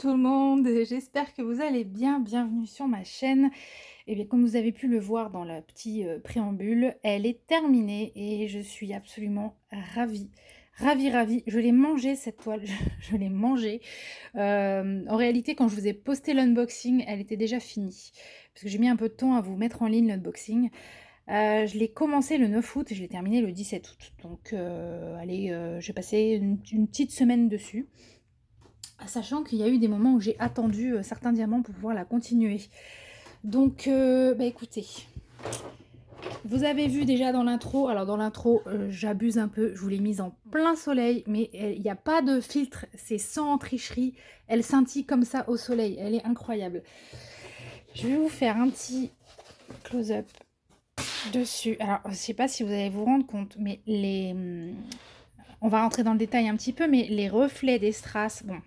tout le monde, j'espère que vous allez bien, bienvenue sur ma chaîne. Et bien comme vous avez pu le voir dans le petit préambule, elle est terminée et je suis absolument ravie. Ravie, ravie. Je l'ai mangée cette toile, je l'ai mangée. En réalité, quand je vous ai posté l'unboxing, elle était déjà finie. Parce que j'ai mis un peu de temps à vous mettre en ligne l'unboxing. Je l'ai commencé le 9 août et je l'ai terminé le 17 août. Donc allez, j'ai passé une petite semaine dessus. Sachant qu'il y a eu des moments où j'ai attendu certains diamants pour pouvoir la continuer. Donc, bah écoutez, vous avez vu déjà dans l'intro, alors dans l'intro, j'abuse un peu, je vous l'ai mise en plein soleil, mais il n'y a pas de filtre, c'est sans tricherie, elle scintille comme ça au soleil, elle est incroyable. Je vais vous faire un petit close-up dessus. Alors, je ne sais pas si vous allez vous rendre compte, mais on va rentrer dans le détail un petit peu, mais les reflets des strass, bon,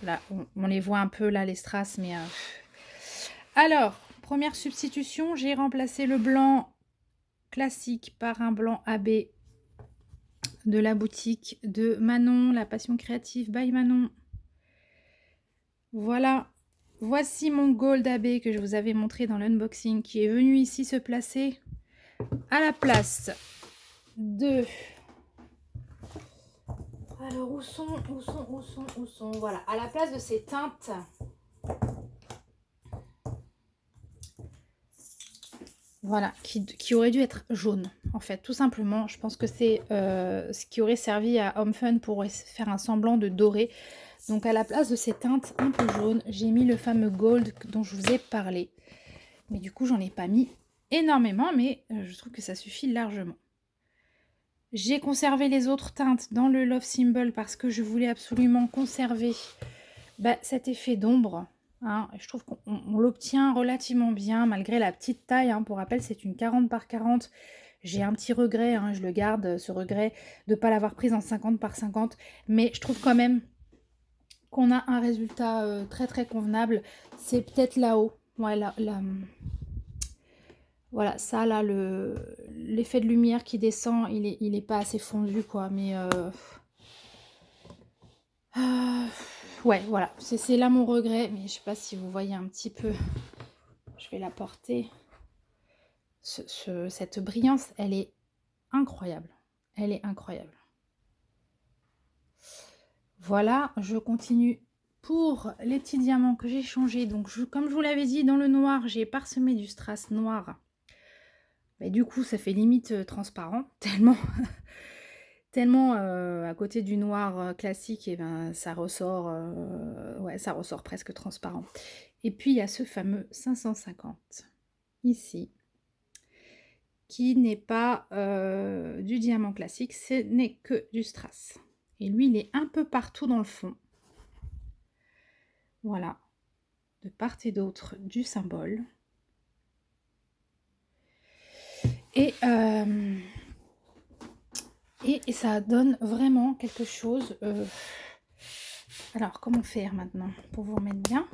là, on les voit un peu, là, les strass, mais... Alors, première substitution, j'ai remplacé le blanc classique par un blanc AB de la boutique de Manon, la passion créative by Manon. Voilà, voici mon gold AB que je vous avais montré dans l'unboxing, qui est venu ici se placer à la place de... Alors, où sont Voilà, à la place de ces teintes... Voilà, qui aurait dû être jaune, en fait, tout simplement. Je pense que c'est ce qui aurait servi à Home Fun pour faire un semblant de doré. Donc à la place de ces teintes un peu jaunes, j'ai mis le fameux gold dont je vous ai parlé. Mais du coup, j'en ai pas mis énormément, mais je trouve que ça suffit largement. J'ai conservé les autres teintes dans le Love Symbol parce que je voulais absolument conserver cet effet d'ombre. Hein, je trouve qu'on l'obtient relativement bien malgré la petite taille. Hein, pour rappel, c'est une 40 par 40. J'ai un petit regret, hein, je le garde, ce regret de ne pas l'avoir prise en 50 par 50. Mais je trouve quand même qu'on a un résultat très très convenable. C'est peut-être là-haut. Ouais, voilà, ça là, l'effet de lumière qui descend, il est pas assez fondu, quoi. Mais... ouais, voilà, c'est là mon regret, mais je sais pas si vous voyez un petit peu, je vais la porter. Cette brillance, elle est incroyable. Elle est incroyable. Voilà, je continue pour les petits diamants que j'ai changés. Donc, comme je vous l'avais dit, dans le noir, j'ai parsemé du strass noir. Mais du coup, ça fait limite transparent, tellement à côté du noir classique, et ben, ça ressort, ouais, ça ressort presque transparent. Et puis, il y a ce fameux 550, ici, qui n'est pas du diamant classique, ce n'est que du strass. Et lui, il est un peu partout dans le fond. Voilà, de part et d'autre du symbole. Et ça donne vraiment quelque chose. Alors, comment faire maintenant pour vous remettre bien?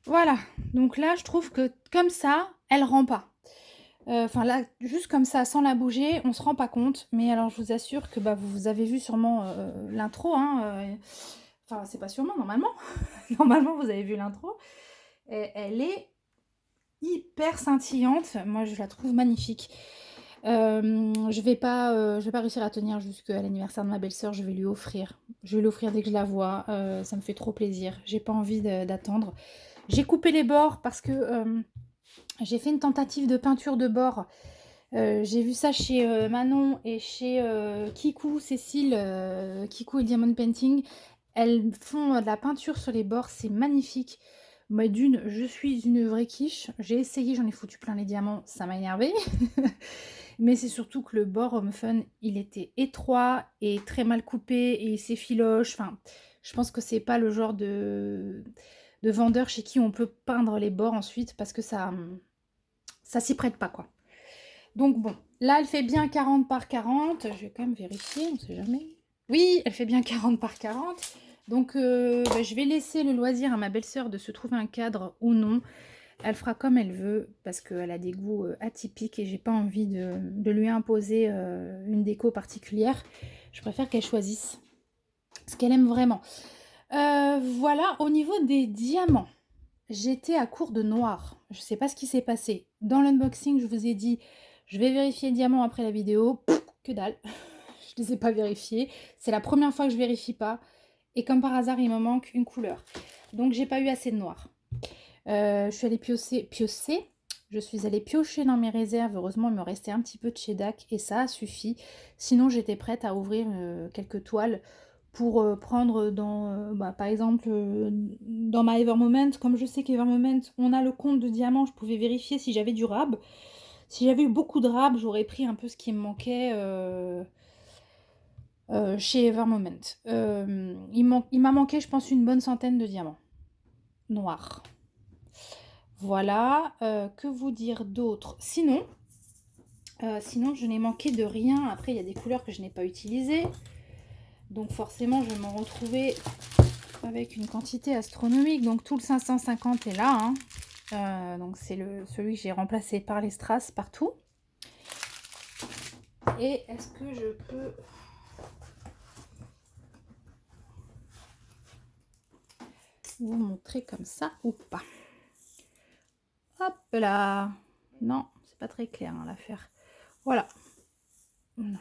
Voilà, donc là, je trouve que comme ça, elle rend pas. Enfin là, juste comme ça, sans la bouger, on se rend pas compte. Mais alors, je vous assure que vous avez vu sûrement l'intro. Hein, enfin, c'est pas sûrement, normalement. Normalement, vous avez vu l'intro. Elle est hyper scintillante. Moi, je la trouve magnifique. Je vais pas réussir à tenir jusqu'à l'anniversaire de ma belle-sœur. Je vais lui offrir. Je vais lui offrir dès que je la vois. Ça me fait trop plaisir. J'ai pas envie d'attendre. J'ai coupé les bords parce que j'ai fait une tentative de peinture de bord. J'ai vu ça chez Manon et chez Kikou, Cécile, Kikou et Diamond Painting. Elles font de la peinture sur les bords, c'est magnifique. Moi, d'une, je suis une vraie quiche. J'ai essayé, j'en ai foutu plein les diamants, ça m'a énervé. Mais c'est surtout que le bord Home Fun, il était étroit et très mal coupé et il s'effiloche. Enfin, je pense que c'est pas le genre de vendeur chez qui on peut peindre les bords ensuite parce que ça s'y prête pas, quoi. Donc bon, là elle fait bien 40 par 40. Je vais quand même vérifier, on ne sait jamais. Oui, elle fait bien 40 par 40. Donc je vais laisser le loisir à ma belle-sœur de se trouver un cadre ou non. Elle fera comme elle veut parce qu'elle a des goûts atypiques et j'ai pas envie de lui imposer une déco particulière. Je préfère qu'elle choisisse ce qu'elle aime vraiment. Voilà, au niveau des diamants, j'étais à court de noir. Je sais pas ce qui s'est passé. Dans l'unboxing, je vous ai dit, je vais vérifier les diamants après la vidéo. Que dalle, je les ai pas vérifiés. C'est la première fois que je vérifie pas. Et comme par hasard, il me manque une couleur. Donc, j'ai pas eu assez de noir. Je suis allée piocher. Je suis allée piocher dans mes réserves. Heureusement, il me restait un petit peu de Shedak et ça a suffi. Sinon, j'étais prête à ouvrir quelques toiles pour prendre dans, par exemple, dans ma Evermoment. Comme je sais qu'Evermoment, on a le compte de diamants, je pouvais vérifier si j'avais du rab. Si j'avais eu beaucoup de rab, j'aurais pris un peu ce qui me manquait chez Evermoment. Il m'a manqué, je pense, une bonne centaine de diamants noirs. Voilà, que vous dire d'autre? Sinon, je n'ai manqué de rien. Après, il y a des couleurs que je n'ai pas utilisées. Donc forcément, je vais m'en retrouver avec une quantité astronomique. Donc tout le 550 est là. Hein. Donc c'est celui que j'ai remplacé par les strass partout. Et est-ce que je peux... vous montrer comme ça ou pas? Hop là. Non, c'est pas très clair hein, l'affaire. Voilà. Non.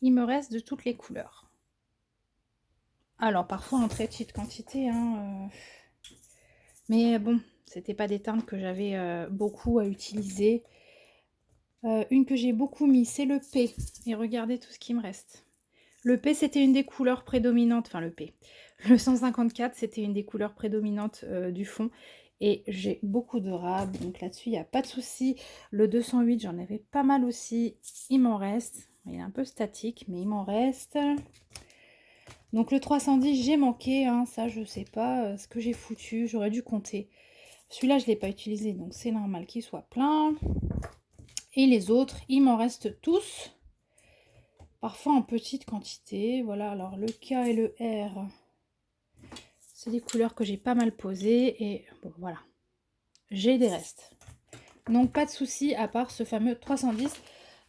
Il me reste de toutes les couleurs. Alors parfois en très petite quantité. Hein, mais bon, c'était pas des teintes que j'avais beaucoup à utiliser. Une que j'ai beaucoup mis, c'est le P. Et regardez tout ce qui me reste. Le P, c'était une des couleurs prédominantes. Enfin, le P. Le 154, c'était une des couleurs prédominantes du fond. Et j'ai beaucoup de rab. Donc là-dessus, il n'y a pas de souci. Le 208, j'en avais pas mal aussi. Il m'en reste. Il est un peu statique, mais il m'en reste. Donc le 310, j'ai manqué. Hein, ça, je sais pas ce que j'ai foutu. J'aurais dû compter. Celui-là, je ne l'ai pas utilisé. Donc c'est normal qu'il soit plein. Et les autres, il m'en reste tous. Parfois en petite quantité. Voilà, alors le K et le R, c'est des couleurs que j'ai pas mal posées. Et bon, voilà. J'ai des restes. Donc pas de souci à part ce fameux 310.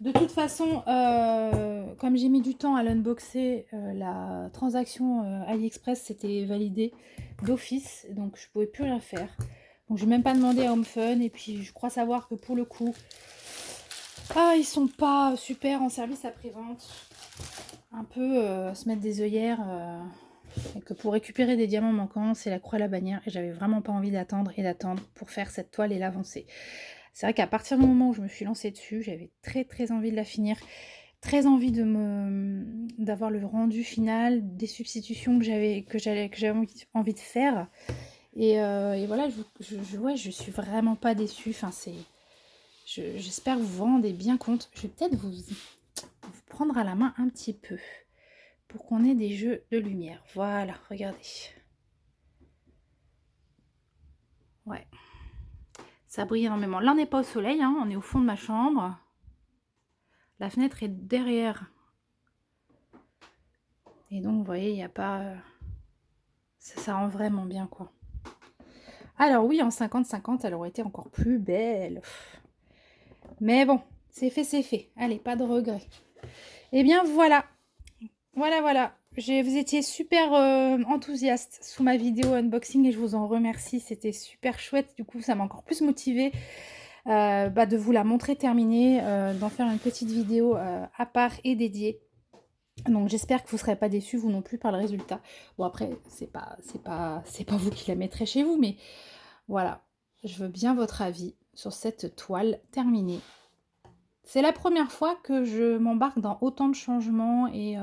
De toute façon, comme j'ai mis du temps à l'unboxer, la transaction AliExpress c'était validé d'office. Donc je pouvais plus rien faire. Donc je n'ai même pas demandé à HomeFun. Et puis je crois savoir que pour le coup... ils sont pas super en service après-vente. Un peu se mettre des œillères. Et que pour récupérer des diamants manquants, c'est la croix à la bannière. Et j'avais vraiment pas envie d'attendre pour faire cette toile et l'avancer. C'est vrai qu'à partir du moment où je me suis lancée dessus, j'avais très envie de la finir. Très envie d'avoir le rendu final, des substitutions que j'avais envie de faire. Et voilà, je suis vraiment pas déçue. Enfin, j'espère que vous vous rendez bien compte. Je vais peut-être vous prendre à la main un petit peu pour qu'on ait des jeux de lumière. Voilà, regardez. Ouais. Ça brille énormément. Là, on n'est pas au soleil, hein, on est au fond de ma chambre. La fenêtre est derrière. Et donc, vous voyez, il n'y a pas... Ça rend vraiment bien, quoi. Alors oui, en 50-50, elle aurait été encore plus belle. Mais bon, c'est fait, c'est fait. Allez, pas de regret. Eh bien, voilà. Voilà. Vous étiez super enthousiaste sous ma vidéo unboxing et je vous en remercie. C'était super chouette. Du coup, ça m'a encore plus motivée de vous la montrer terminée, d'en faire une petite vidéo à part et dédiée. Donc j'espère que vous ne serez pas déçus, vous non plus, par le résultat. Bon, après, c'est pas vous qui la mettrez chez vous, mais voilà. Je veux bien votre avis sur cette toile terminée. C'est la première fois que je m'embarque dans autant de changements et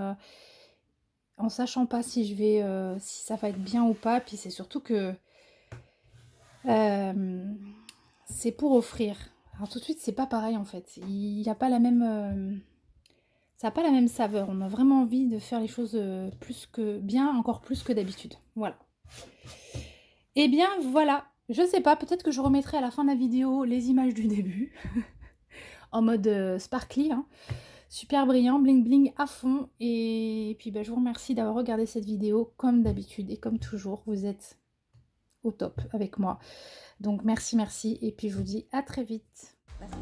en sachant pas si si ça va être bien ou pas. Puis c'est surtout que c'est pour offrir. Alors tout de suite, c'est pas pareil en fait. Il n'y a pas la même... ça n'a pas la même saveur. On a vraiment envie de faire les choses encore plus que d'habitude. Voilà. Et bien voilà. Je sais pas, peut-être que je remettrai à la fin de la vidéo les images du début. En mode sparkly. Hein. Super brillant, bling bling à fond. Et puis je vous remercie d'avoir regardé cette vidéo comme d'habitude. Et comme toujours, vous êtes au top avec moi. Donc merci. Et puis je vous dis à très vite. Merci.